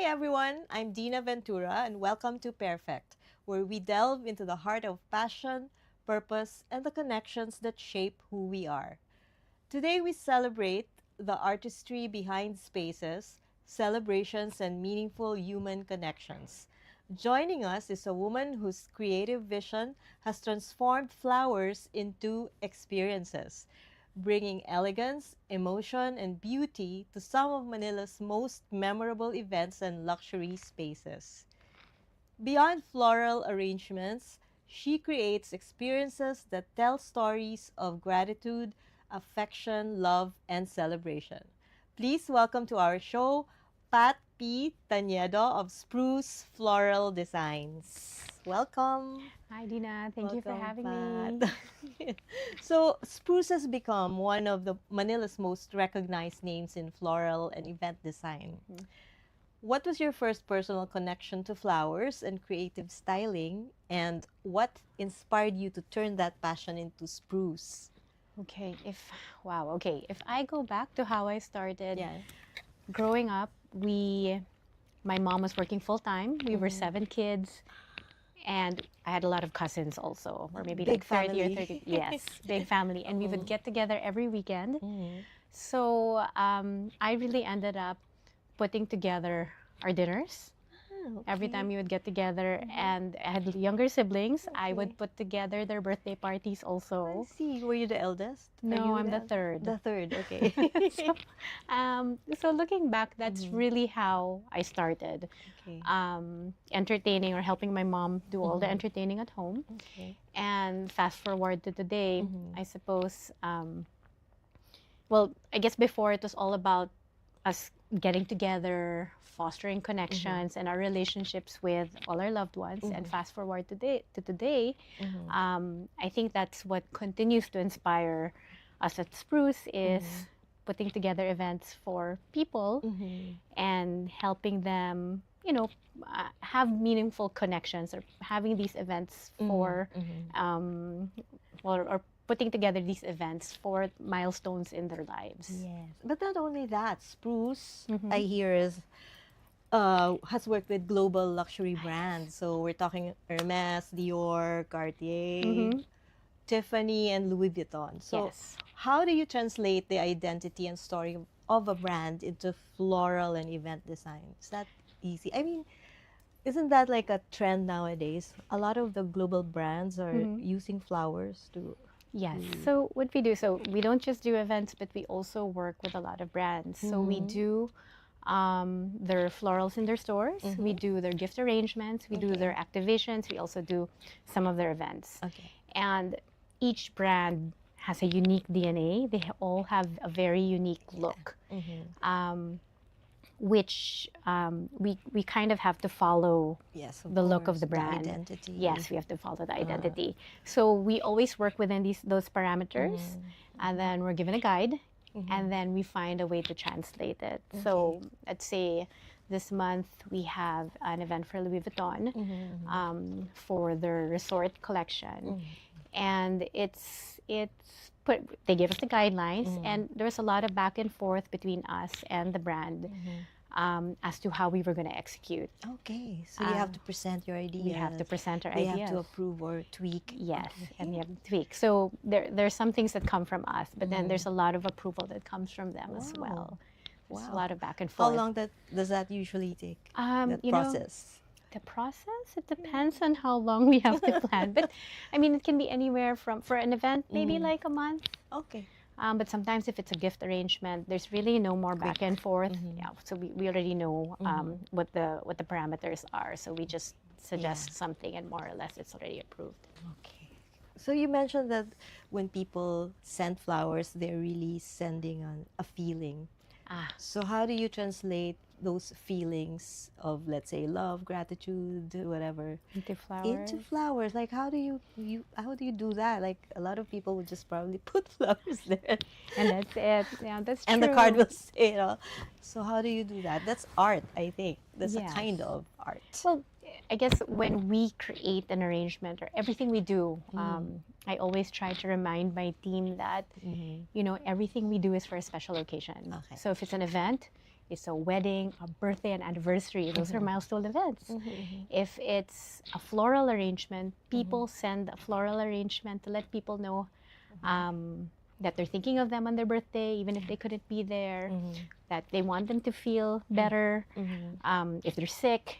Hi everyone, I'm Dina Ventura and welcome to Pairfect, where we delve into the heart of passion, purpose, and the connections that shape who we are. Today we celebrate the artistry behind spaces, celebrations, and meaningful human connections. Joining us is a woman whose creative vision has transformed flowers into experiences, bringing elegance, emotion, and beauty to some of Manila's most memorable events and luxury spaces. Beyond floral arrangements, she creates experiences that tell stories of gratitude, affection, love, and celebration. Please welcome to our show Pat P. Tañedo of Spruce Floral Designs. Welcome. Hi, Dina. Thank you for Welcome, having Pat. me. So, Spruce has become one of the Manila's most recognized names in floral and event design. What was your first personal connection to flowers and creative styling, and what inspired you to turn that passion into Spruce? Okay, if I go back to how I started Yeah. growing up, my mom was working full time. We were 7 kids, and I had a lot of cousins also, or maybe Big like 30 or family. 30. Yes, big family, and we would get together every weekend. Mhm. So I really ended up putting together our dinners. Ah, Every okay. time we would get together, and I had younger siblings, I Okay. would put together their birthday parties I also. see. Were you the eldest? Are No, you I'm the the third. The third, okay. so, so looking back, that's Mhm. really how I started Okay. entertaining or helping my mom do all the Mhm. entertaining at home. Okay. And fast forward to today, Mhm. I suppose, well, I guess before it was all about us getting together, fostering connections, and our relationships with all our loved ones. And fast forward to today, Mhm. I think that's what continues to inspire us at Spruce is putting together events for people Mhm. and helping them, have meaningful connections or having these events Mhm. for, Mhm. or putting together these events for milestones in their lives. Yes, but not only that, Spruce, I Mm-hmm. hear, has worked with global luxury brands. So we're talking Hermes, Dior, Cartier, Mm-hmm. Tiffany, and Louis Vuitton. So Yes. how do you translate the identity and story of a brand into floral and event design? Is that easy? I mean, isn't that like a trend nowadays? A lot of the global brands are Mm-hmm. using flowers to Yes. to. So what we do, so we don't just do events, but we also work with a lot of brands. So we Mhm. do their florals in their stores. We Mhm. do their gift arrangements. We do their Okay. activations. We also do some of their events. Okay. And each brand has a unique DNA. They all have a very unique look, Mhm. which we kind of have to follow Yes, of the look of course. the The brand. identity. Yes, we have to follow the identity. So we always work within those parameters, Mhm. and then we're given a guide, Mhm. and then we find a way to translate it. Okay. So let's say this month we have an event for Louis Vuitton for their resort collection, and they give us the guidelines, and there was a lot of back and forth between us and the brand as to how we were going to execute. Okay, so you have to present your ideas. We have to present our They ideas. have to approve or tweak. Yes, Okay. and you have to tweak. So there's some things that come from us, but then there's a lot of approval that comes from them as Wow. well. There's a Wow. lot of back and How forth. long does that usually take? That You know, process? the process, it depends on how long we have to plan. But I mean, it can be anywhere from, for an event, maybe like a month. Okay. But sometimes if it's a gift arrangement, there's really no more back Quick. and forth. Yeah, so we already know what the parameters are. So we just suggest something, and more or less it's already approved. Okay. So you mentioned that when people send flowers, they're really sending a feeling. So how do you translate those feelings of, let's say, love, gratitude, whatever, Into flowers. into flowers? Like how do you do that? Like a lot of people would just probably put flowers there, And that's it. Yeah, that's and true. the card will say it all. So how do you do that? That's art, I think. That's a Yes. kind of art. Well, I guess when we create an arrangement or everything we do, I always try to remind my team that everything we do is for a special occasion. Okay. So if it's an event, it's a wedding, a birthday, an anniversary, those are milestone events. If it's a floral arrangement, people send a floral arrangement to let people know that they're thinking of them on their birthday, even if they couldn't be there, that they want them to feel better, if they're sick,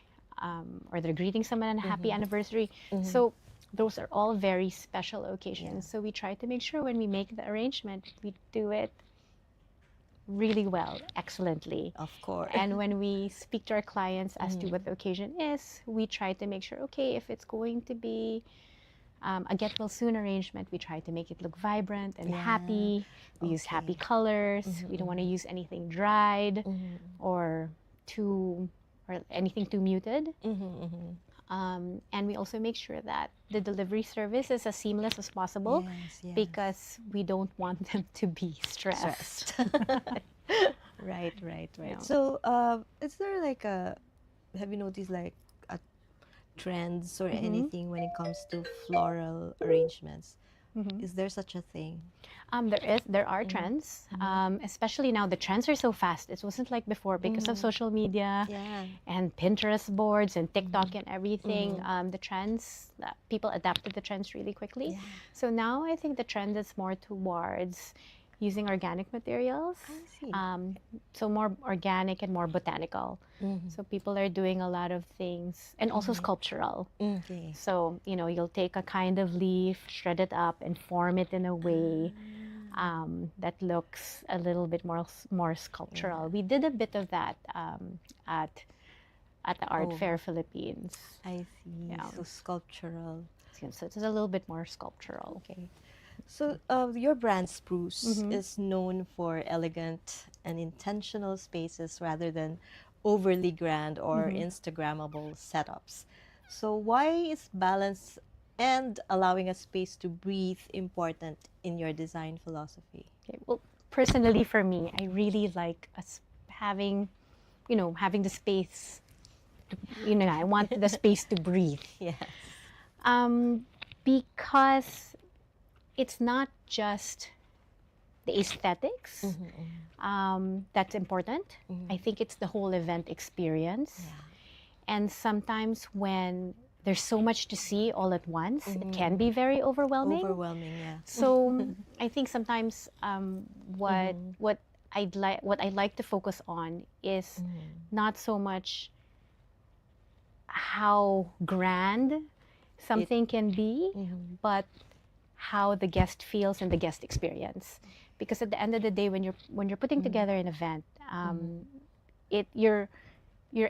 or they're greeting someone on a happy anniversary. So those are all very special occasions. So we try to make sure when we make the arrangement, we do it really well, excellently. Of course. And when we speak to our clients as to what the occasion is, we try to make sure, okay, if it's going to be a get well soon arrangement, we try to make it look vibrant and happy. We use happy colors. We don't want to use anything dried or anything too muted. And we also make sure that the delivery service is as seamless as possible, because we don't want them to be stressed. Right. Yeah. So, is there like have you noticed like trends or anything when it comes to floral arrangements? Is there such a thing? There are trends, especially now. The trends are so fast. It wasn't like before because of social media and Pinterest boards and TikTok and everything. The trends, people adapted the trends really quickly. So now I think the trend is more towards using organic materials. So more organic and more botanical. So people are doing a lot of things, and also sculptural. So, you know, you'll take a kind of leaf, shred it up, and form it in a way that looks a little bit more sculptural. We did a bit of that at the Art Fair Philippines. I see. Yeah. So sculptural. So it's a little bit more sculptural. Okay. So your brand Spruce is known for elegant and intentional spaces rather than overly grand or Instagrammable setups. So why is balance and allowing a space to breathe important in your design philosophy? Okay. Well, personally for me, I really like us having the space. I want the space to breathe. Yes. Because it's not just the aesthetics that's important. I think it's the whole event experience. And sometimes when there's so much to see all at once, it can be very overwhelming. So I think sometimes what I'd like to focus on is not so much how grand something can be, but how the guest feels and the guest experience. Because at the end of the day, when you're putting together an event, you're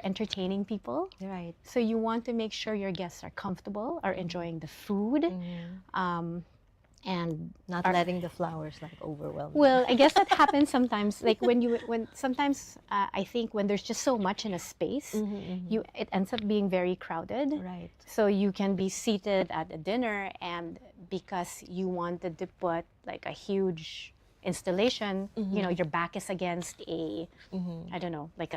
entertaining people. Right. So you want to make sure your guests are comfortable, are enjoying the food, and not letting the flowers like overwhelm. Well, I guess that happens sometimes. Like sometimes I think when there's just so much in a space, it ends up being very crowded. Right. So you can be seated at a dinner, and because you wanted to put like a huge installation, your back is against a, I don't know, like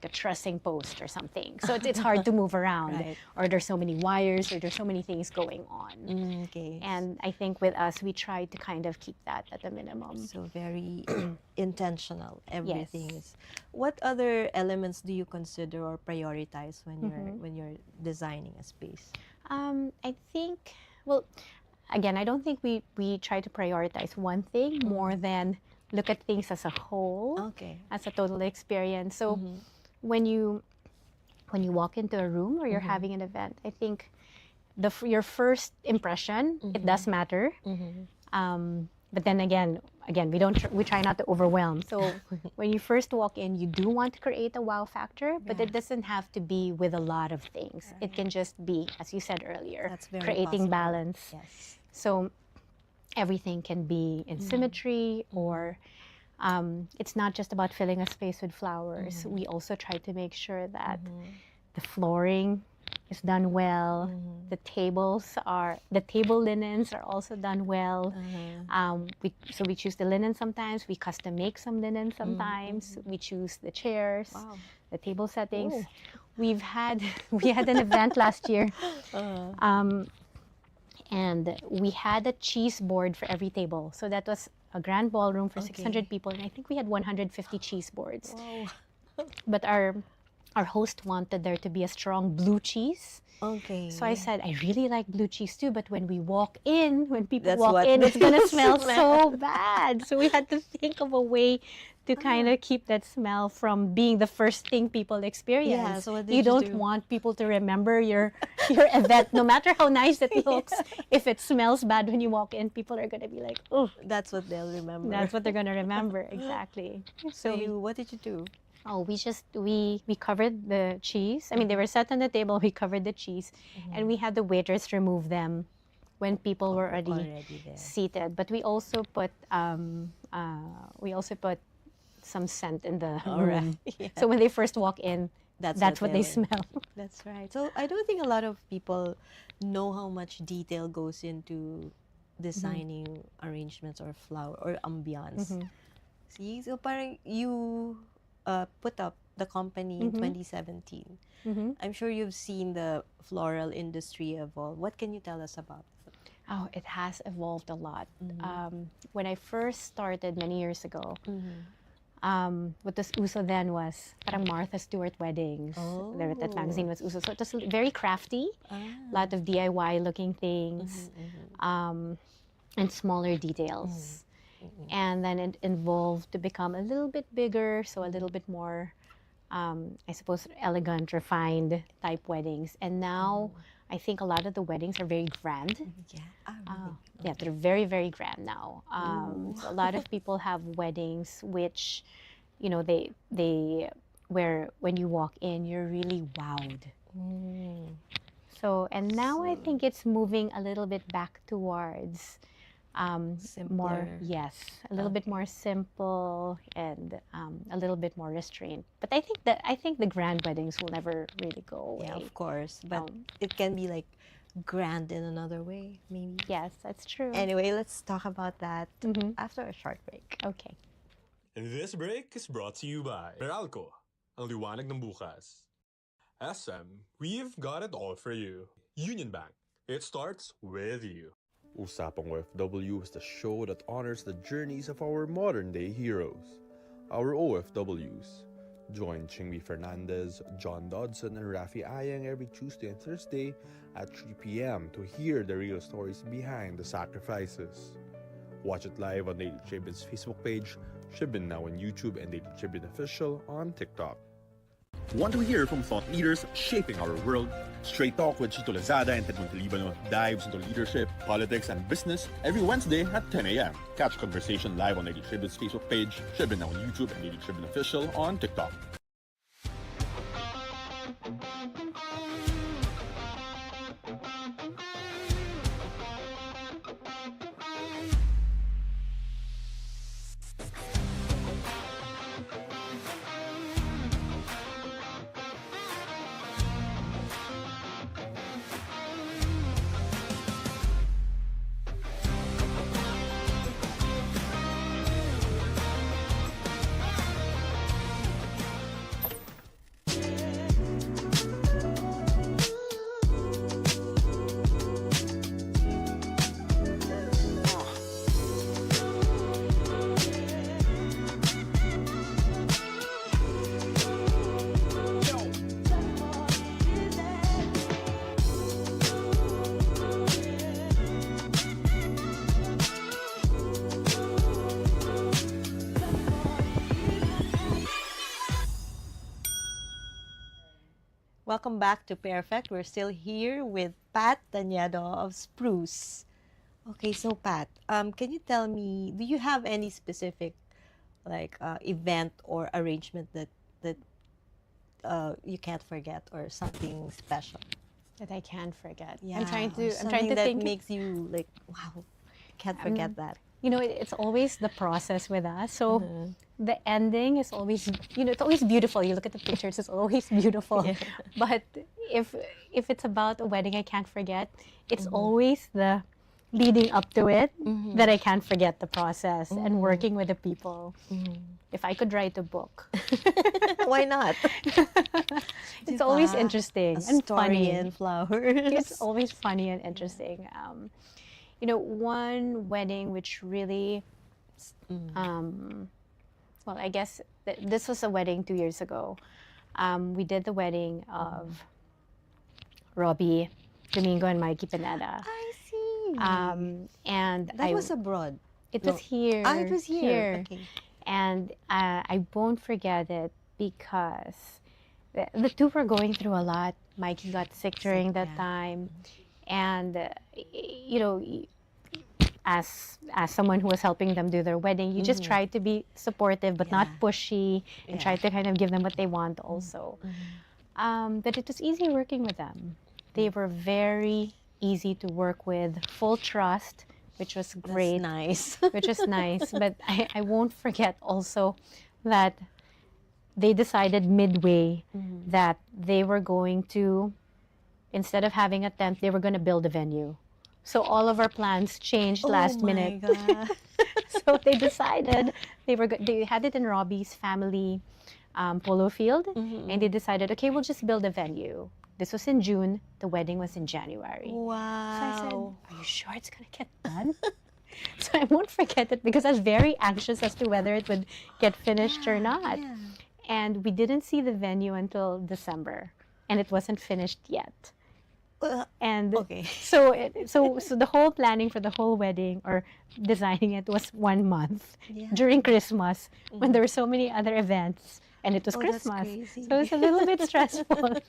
a trussing post or something. So it's hard to move around, or there's so many wires, or there's so many things going on. Okay. And I think with us, we try to kind of keep that at a minimum. So very intentional. Everything is. What other elements do you consider or prioritize when you're designing a space? I think, well, again, I don't think we try to prioritize one thing more than look at things as a whole, as a total experience. So when you walk into a room or you're having an event, I think your first impression, it does matter. But then again, we try not to overwhelm. So when you first walk in, you do want to create a wow factor, but it doesn't have to be with a lot of things. It can just be, as you said earlier, creating balance. Yes. So everything can be in symmetry, or it's not just about filling a space with flowers. We also try to make sure that the flooring is done well. The table linens are also done well. So we choose the linen sometimes. We custom make some linen sometimes. We choose the chairs, the table settings. We had an event last year, and we had a cheese board for every table. So that was a grand ballroom for Okay. 600 people, and I think we had 150 cheese boards. Wow. But our host wanted there to be a strong blue cheese. Okay. So I said, I really like blue cheese too, but when we walk in, when people That's walk what in, it's gonna they smell smell. so bad. So we had to think of a way to kind of keep that smell from being the first thing people experience. Yeah, so what did you you don't do? want people to remember your event, no matter how nice it looks. If it smells bad when you walk in, people are gonna be like, oh, That's what they'll remember. that's what they're gonna remember. Exactly. So what did you do? Oh, we covered the cheese. I mean, they were set on the table. We covered the cheese, and we had the waiters remove them when people were already there. seated. But we also put some scent in the All room. right. Yeah. So when they first walk in, that's what they will- smell. That's right. So I don't think a lot of people know how much detail goes into designing arrangements or flower or ambiance. See, so parang you put up the company in 2017. I'm sure you've seen the floral industry evolve. What can you tell us about it? Oh, it has evolved a lot. When I first started many years ago, what was uso then was parang Martha Stewart weddings. That magazine was uso. So it was very crafty, a lot of DIY looking things, and smaller details. And then it evolved to become a little bit bigger, so a little bit more, I suppose, elegant, refined type weddings. And now I think a lot of the weddings are very grand. Yeah. Really? Yeah, they're very, very grand now. So a lot of people have weddings which, you know, where when you walk in, you're really wowed. So, and now I think it's moving a little bit back towards more, Simpler. yes, a little bit more simple and a little bit more restrained. But I think the grand weddings will never really go away. Yeah, of course. But it can be like grand in another way, maybe. Yes, that's true. Anyway, let's talk about that after a short break. Okay. This break is brought to you by Meralco, ang liwanag ng bukas. SM, we've got it all for you. Union Bank, it starts with you. Usapang OFW is the show that honors the journeys of our modern-day heroes, our OFWs. Join Chingmi Fernandez, John Dodson, and Rafi Ayang every Tuesday and Thursday at 3 p.m. to hear the real stories behind the sacrifices. Watch it live on Daily Tribune's Facebook page, Tribune now on YouTube, and Daily Tribune Official on TikTok. Want to hear from thought leaders shaping our world? Straight Talk with Chito Lazada and Ted Montalibano dives into leadership, politics, and business every Wednesday at 10 a.m. Catch conversation live on Daily Tribune's Facebook page, Tribune now on YouTube, and Daily Tribune Official on TikTok. Welcome back to Pairfect. We're still here with Pat Tañedo of SPRUCE. Okay, so Pat, can you tell me, do you have any specific event or arrangement that you can't forget, or something special? That I can't forget. Yeah, I'm trying to that think. makes you like, wow, can't forget that. You know, it's always the process with us. So the ending is always, it's always beautiful. You look at the pictures, it's always beautiful. Yeah. But if it's about a wedding I can't forget, it's always the leading up to it that I can't forget the process and working with the people. If I could write a book. Why not? It's always interesting A and story funny. in flowers. It's always funny and interesting. One wedding which really Well, I guess this was a wedding 2 years ago. We did the wedding of Robbie, Domingo, and Mikey Pineda. I see. And That was abroad. it no. was here. Ah, it was here. Okay. And I won't forget it because the two were going through a lot. Mikey got sick during that yeah. time. And, you know, as someone who was helping them do their wedding, you just try to be supportive but not Yeah. pushy and try to kind of give them what they want also. But it was easy working with them. They were very easy to work with, full trust, which was great. That's nice. Which was nice. But I won't forget also that they decided midway that they were going to, instead of having a tent, they were going to build a venue. So all of our plans changed last minute. Oh my God. So they decided they had it in Robbie's family polo field, and they decided, okay, we'll just build a venue. This was in June. The wedding was in January. Wow. So I said, are you sure it's going to get done? So I won't forget it because I was very anxious as to whether it would get finished or not. Yeah. And we didn't see the venue until December, and it wasn't finished yet. And Okay. so the whole planning for the whole wedding or designing it was 1 month Yeah. during Christmas when there were so many other events, and it was Oh, that's Christmas. crazy. So it's a little bit stressful.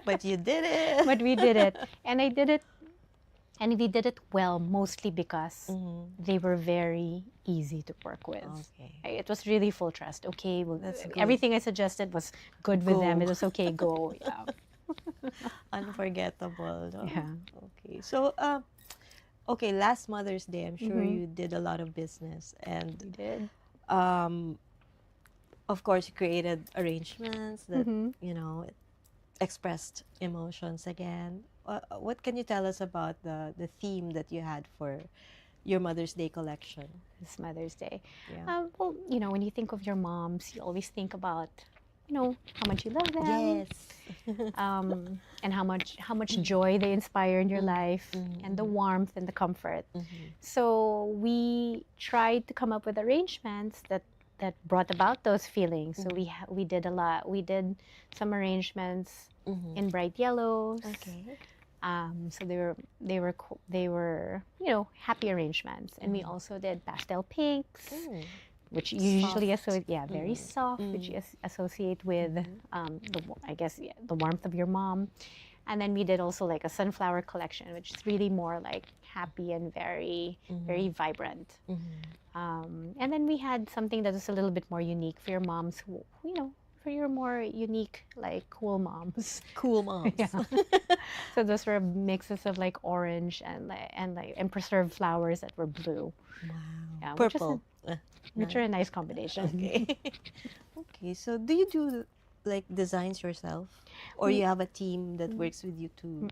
But you did it. But we did it. And I did it. And we did it well, mostly because they were very easy to work with. Okay. It was really full trust. Okay, well, That's good. everything I suggested was good with them. Go. It was okay, go. Yeah. Unforgettable. No? Yeah. Okay. So, okay, last Mother's Day, I'm sure you did a lot of business. And, We did. of course, you created arrangements that, Mhm. you know, expressed emotions again. What can you tell us about the theme that you had for your Mother's Day collection? This Mother's Day. Yeah. Well, you know, when you think of your moms, you always think about, you know, how much you love them. Yes. And how much joy they inspire in your life, and the warmth and the comfort. So we tried to come up with arrangements that brought about those feelings. So we did a lot. We did some arrangements in bright yellows. Okay. So they were you know, happy arrangements, and we also did pastel pinks, which you usually associate, very soft, which you associate with the warmth of your mom. And then we did also like a sunflower collection, which is really more like happy and very vibrant. And then we had something that was a little bit more unique for your moms who, you know, for your more unique, like cool moms. Cool moms. Yeah. So those were mixes of like orange and preserved flowers that were blue. Wow. Yeah, Purple. Which are a nice combination. Okay. Okay. So, do you do like designs yourself, or you have a team that works with you to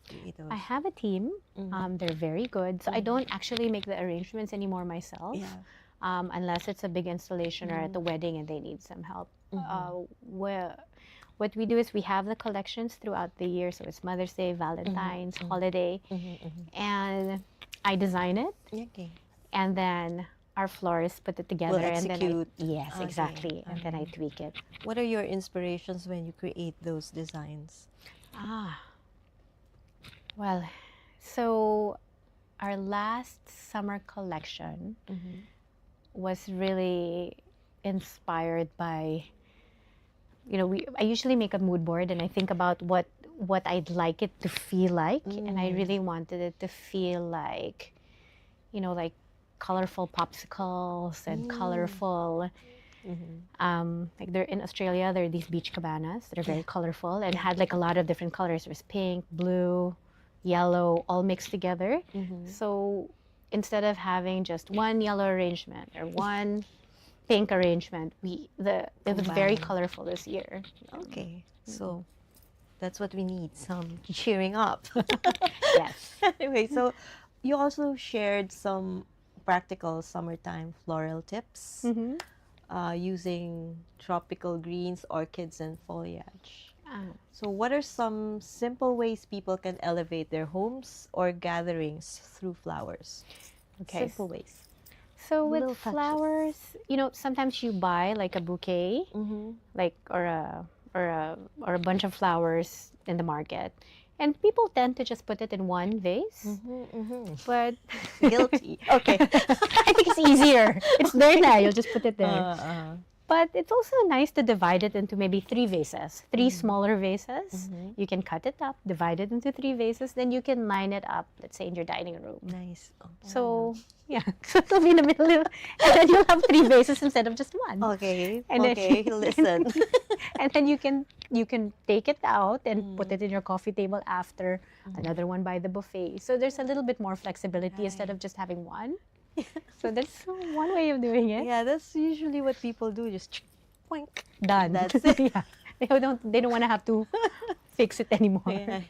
create those? I have a team. They're very good. So I don't actually make the arrangements anymore myself. Yeah. Unless it's a big installation or at the wedding and they need some help. What we do is we have the collections throughout the year. So it's Mother's Day, Valentine's, holiday, and I design it, Okay. and then our florists put it together. Will And execute. then yes, Okay. exactly. And then I tweak it. What are your inspirations when you create those designs? Well, so our last summer collection was really inspired by, you know, I usually make a mood board and I think about what I'd like it to feel like, and I really wanted it to feel like, you know, like colorful popsicles and colorful, like they're in Australia, there are these beach cabanas that are very colorful and had like a lot of different colors. There was pink, blue, yellow, all mixed together. So instead of having just one yellow arrangement or one pink arrangement, it was very colorful this year. Okay. So, that's what we need, some cheering up. Yes. Anyway, so you also shared some practical summertime floral tips using tropical greens, orchids, and foliage. So, what are some simple ways people can elevate their homes or gatherings through flowers? Okay. Simple ways. So with Little touches. flowers, sometimes you buy like a bouquet, like or a bunch of flowers in the market, and people tend to just put it in one vase. But Guilty. Okay. I think it's easier. It's there now. You'll just put it there. Uh-uh. But it's also nice to divide it into maybe 3 vases, 3 smaller vases. You can cut it up, divide it into 3 vases, then you can line it up, let's say in your dining room. Nice. So, yeah, so it'll be in the middle, and then you'll have 3 vases instead of just one. Okay. And then- Okay. Listen. And then you can take it out and put it in your coffee table after, another one by the buffet. So there's a little bit more flexibility instead of just having one. So that's one way of doing it. Yeah, that's usually what people do. Just poink. Done. That's it. Yeah. They don't want to have to fix it anymore. Yeah.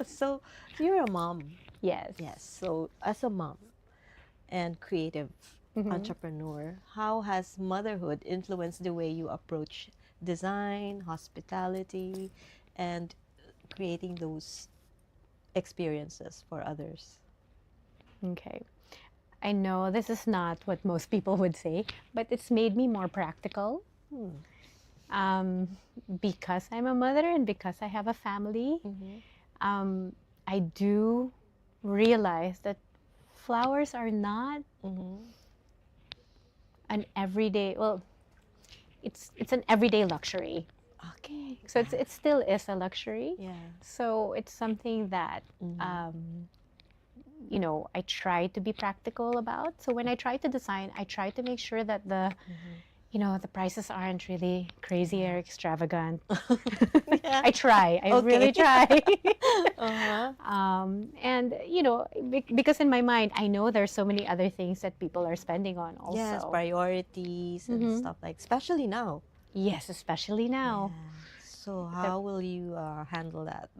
So you're a mom. Yes. Yes. So as a mom and creative entrepreneur, how has motherhood influenced the way you approach design, hospitality, and creating those experiences for others? Okay. I know this is not what most people would say, but it's made me more practical. Because I'm a mother and because I have a family, I do realize that flowers are not an everyday, well, it's an everyday luxury. Okay. So it still is a luxury. Yeah. So it's something that I try to be practical about. So when I try to design, I try to make sure that the prices aren't really crazy or extravagant. I try. I really try. And because in my mind, I know there's so many other things that people are spending on also. Yes, priorities and stuff like, especially now. Yes, especially now. Yeah. So how will you handle that?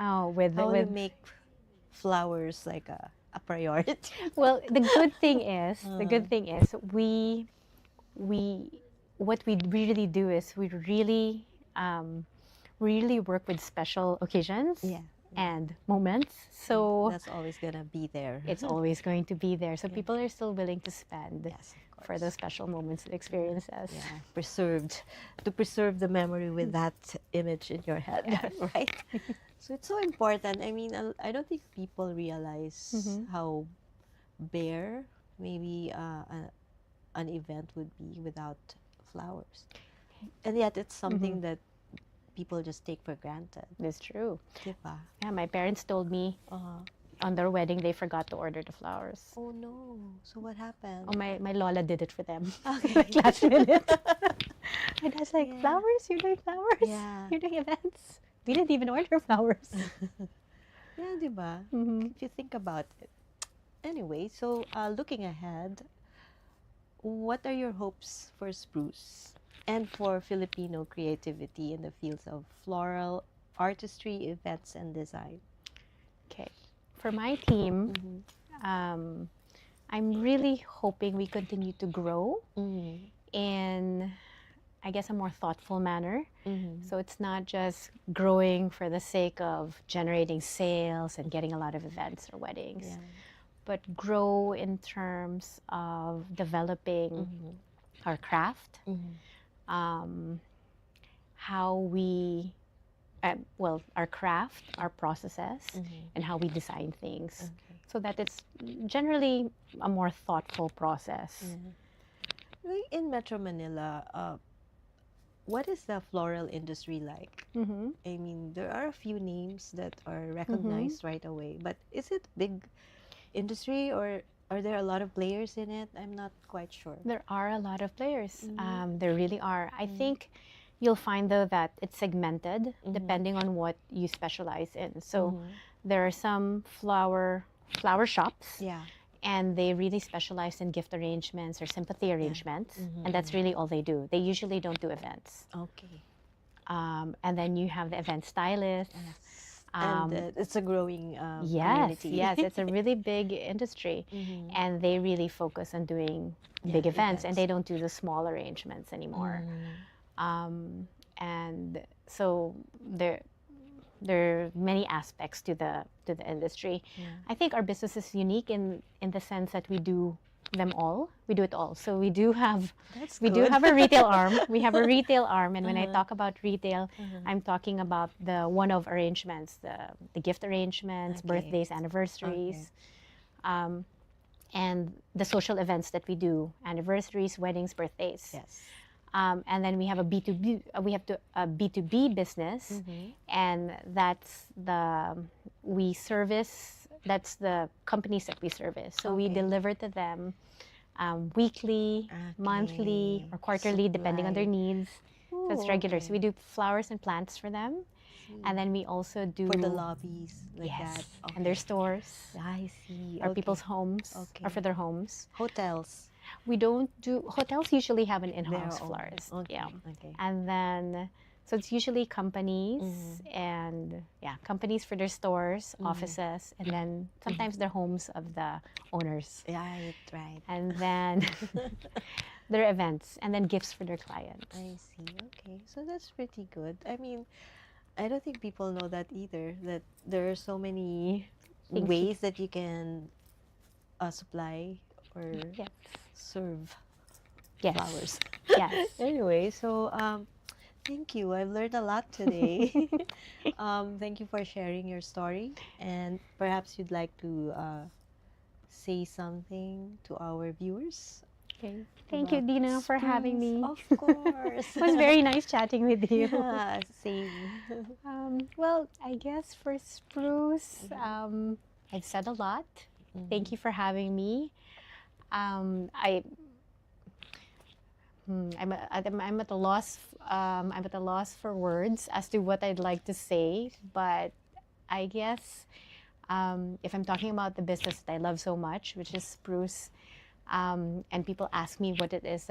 Oh, with How will you make flowers like a priority? Well, the good thing is we what we really do is we really work with special occasions and moments. So that's always gonna be there. it's always going to be there. So people are still willing to spend Yes, of course. for those special moments and experiences. Yeah, to preserve the memory with that image in your head, right? So it's so important. I mean, I don't think people realize how bare maybe an event would be without flowers, and yet it's something that people just take for granted. That's true. Diba? Yeah, my parents told me on their wedding they forgot to order the flowers. Oh no! So what happened? Oh, my lola did it for them. Okay. Like last minute. My dad's like, flowers? You're doing flowers? Yeah. You're doing events? We didn't even order flowers. Yeah, diba? If you think about it. Anyway, so looking ahead, what are your hopes for Spruce and for Filipino creativity in the fields of floral, artistry, events, and design? Okay. For my team, I'm really hoping we continue to grow in, I guess, a more thoughtful manner. So it's not just growing for the sake of generating sales and getting a lot of events or weddings, but grow in terms of developing our craft, how we, our craft, our processes, and how we design things, so that it's generally a more thoughtful process. In Metro Manila, what is the floral industry like? I mean, there are a few names that are recognized right away, but is it big industry or are there a lot of players in it? I'm not quite sure. There are a lot of players. There really are. I think you'll find though that it's segmented depending on what you specialize in. So there are some flower shops. Yeah. And they really specialize in gift arrangements or sympathy arrangements, and that's really all they do. They usually don't do events. Okay. And then you have the event stylists. And it's a growing Yes, community. yes, it's a really big industry, and they really focus on doing big events, and they don't do the small arrangements anymore. And so there are many aspects to the industry. I think our business is unique in the sense that we do them all. We do it all. So we do have That's we do good. have a retail arm. We have a retail arm, and when I Uh-huh. talk about retail, Uh-huh. I'm talking about the one-off arrangements, the gift arrangements, Okay. birthdays, anniversaries, and the social events that we do, anniversaries, weddings, birthdays. Yes. And then we have a B2B, a B2B business, Mhm. and that's that's the companies that we service. So we Okay. deliver to them weekly, monthly, Okay. or quarterly, depending on their Supply. needs. So it's Ooh, regular. So we okay. do flowers and plants for them, See. and then we also do For the lobbies like yes, that. and their Okay. stores, I see. or Okay. people's homes, or Okay. for their homes. Hotels. We don't do hotels. Usually have an Their in-house own. florist. Okay. Yeah. Okay. And then, so it's usually companies and companies for their stores, offices, and then sometimes their homes of the owners. Right. Right. And then their events, and then gifts for their clients. I see. Okay. So that's pretty good. I mean, I don't think people know that either, that there are so many Things you- ways that you can supply or Yes. serve Yes. flowers. Yes. Anyway, so thank you. I've learned a lot today. Thank you for sharing your story, and perhaps you'd like to say something to our viewers. Okay. Thank you, about Dina, for having SPRUCE. me. Of course. It was very nice chatting with you. Yeah, same. Well, I guess for Spruce, I've said a lot. Thank you for having me. I'm at a loss. I'm at a loss for words as to what I'd like to say. But I guess if I'm talking about the business that I love so much, which is Spruce, and people ask me what it is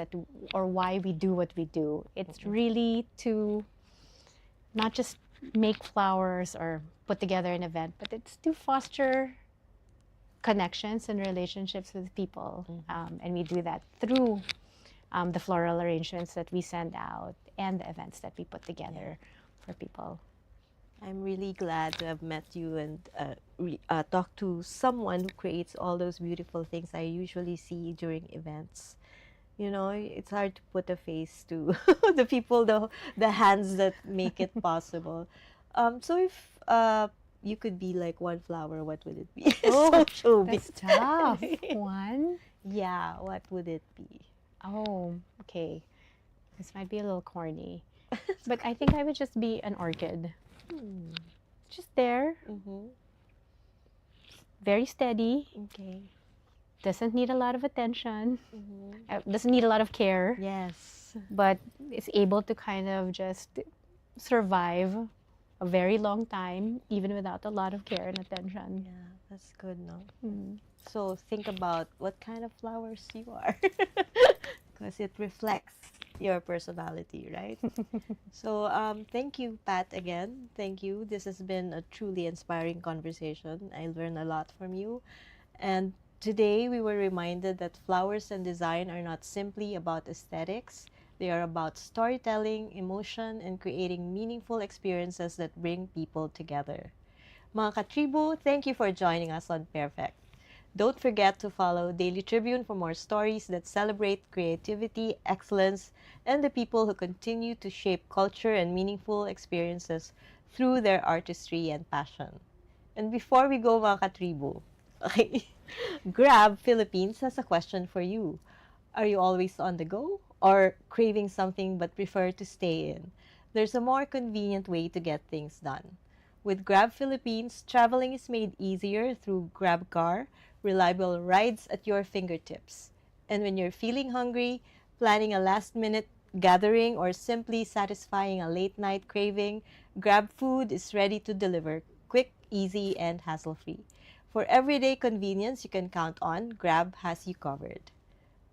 or why we do what we do, it's really to not just make flowers or put together an event, but it's to foster connections and relationships with people. And we do that through the floral arrangements that we send out and the events that we put together for people. I'm really glad to have met you and talked to someone who creates all those beautiful things I usually see during events. You know, it's hard to put a face to the people, the hands that make it possible. So if you could be like one flower, what would it be? Oh, So That's showbiz. tough. One? Yeah, what would it be? Oh, okay. This might be a little corny, but I think I would just be an orchid. Just there, very steady, Okay. doesn't need a lot of attention, doesn't need a lot of care, Yes. but is able to kind of just survive a very long time, even without a lot of care and attention. Yeah, that's good, no? Mm. So think about what kind of flowers you are, because it reflects your personality, right? So thank you, Pat, again. Thank you. This has been a truly inspiring conversation. I learned a lot from you. And today we were reminded that flowers and design are not simply about aesthetics. They are about storytelling, emotion, and creating meaningful experiences that bring people together. Mga katribu, thank you for joining us on Pairfect. Don't forget to follow Daily Tribune for more stories that celebrate creativity, excellence, and the people who continue to shape culture and meaningful experiences through their artistry and passion. And before we go, mga katribu, okay, Grab Philippines has a question for you. Are you always on the go or craving something but prefer to stay in? There's a more convenient way to get things done. With Grab Philippines, traveling is made easier through GrabCar, reliable rides at your fingertips. And when you're feeling hungry, planning a last-minute gathering, or simply satisfying a late-night craving, Grab Food is ready to deliver, quick, easy, and hassle-free. For everyday convenience you can count on, Grab has you covered.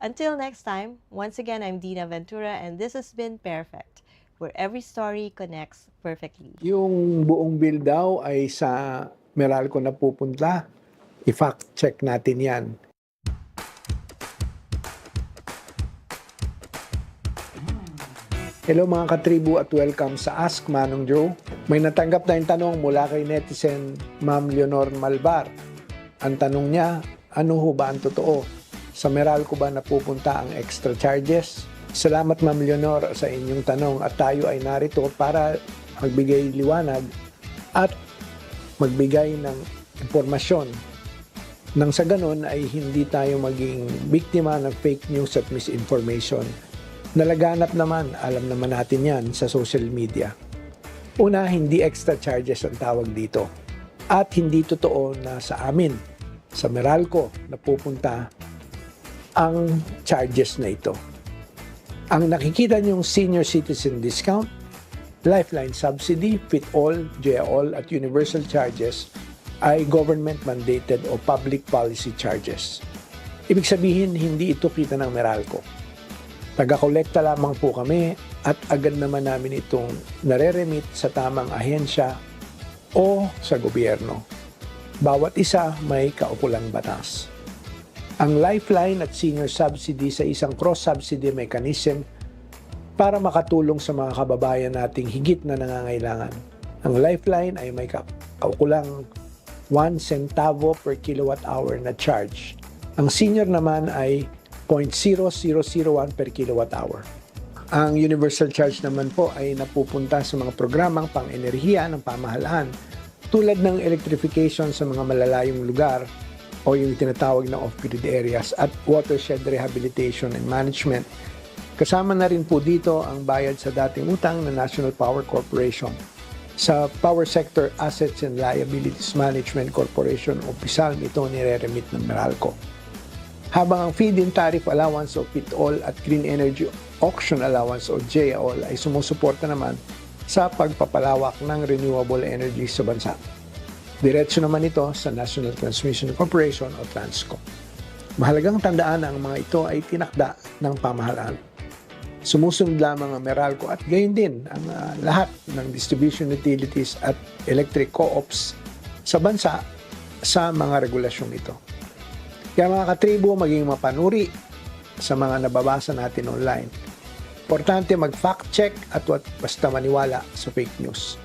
Until next time, once again, I'm Dina Ventura, and this has been Pairfect, where every story connects perfectly. Yung buong bill daw ay sa Meralco na pupunta. I-fact check natin yan. Hello mga katribu at welcome sa Ask Manong Joe. May natanggap tayong tanong mula kay netizen Ma'am Leonor Malbar. Ang tanong niya, ano ho ba ang totoo? Sa Meralco ba napupunta ang extra charges? Salamat Ma'am Leonor sa inyong tanong at tayo ay narito para magbigay liwanag at magbigay ng impormasyon nang sa ganon ay hindi tayo maging biktima ng fake news at misinformation. Nalaganap naman, alam naman natin yan sa social media. Una, hindi extra charges ang tawag dito. At hindi totoo na sa amin, sa Meralco, napupunta ang charges na ito. Ang nakikita niyong senior citizen discount, lifeline subsidy, fit-all, J-all at universal charges ay government-mandated o public policy charges. Ibig sabihin, hindi ito kita ng Meralco. Taga-kolekta lamang po kami at agad naman namin itong nare-remit sa tamang ahensya o sa gobyerno. Bawat isa may kaukulang batas. Ang lifeline at senior subsidy sa isang cross-subsidy mechanism para makatulong sa mga kababayan nating higit na nangangailangan. Ang lifeline ay may kaukulang 1 centavo per kilowatt hour na charge. Ang senior naman ay 0.0001 per kilowatt hour. Ang universal charge naman po ay napupunta sa mga programang pang-enerhiya ng pamahalaan tulad ng electrification sa mga malalayong lugar o yung tinatawag na off-grid areas at watershed rehabilitation and management. Kasama na rin po dito ang bayad sa dating utang ng National Power Corporation. Sa Power Sector Assets and Liabilities Management Corporation o PISALM ito nire-remit ng Meralco. Habang ang feed-in tariff allowance o fit-all at Green Energy Auction Allowance o J-all ay sumusuporta naman sa pagpapalawak ng renewable energy sa bansa. Diretso naman ito sa National Transmission Corporation o Transco. Mahalagang tandaan na ang mga ito ay tinakda ng pamahalaan. Sumusunod lamang ang Meralco at gayon din ang lahat ng distribution utilities at electric co-ops sa bansa sa mga regulasyong ito. Kaya mga katribo, maging mapanuri sa mga nababasa natin online. Importante mag-fact check at basta maniwala sa fake news.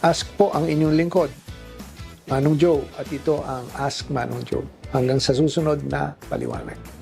Ask po ang inyong lingkod, Manong Joe, at ito ang Ask Manong Joe. Hanggang sa susunod na paliwanag.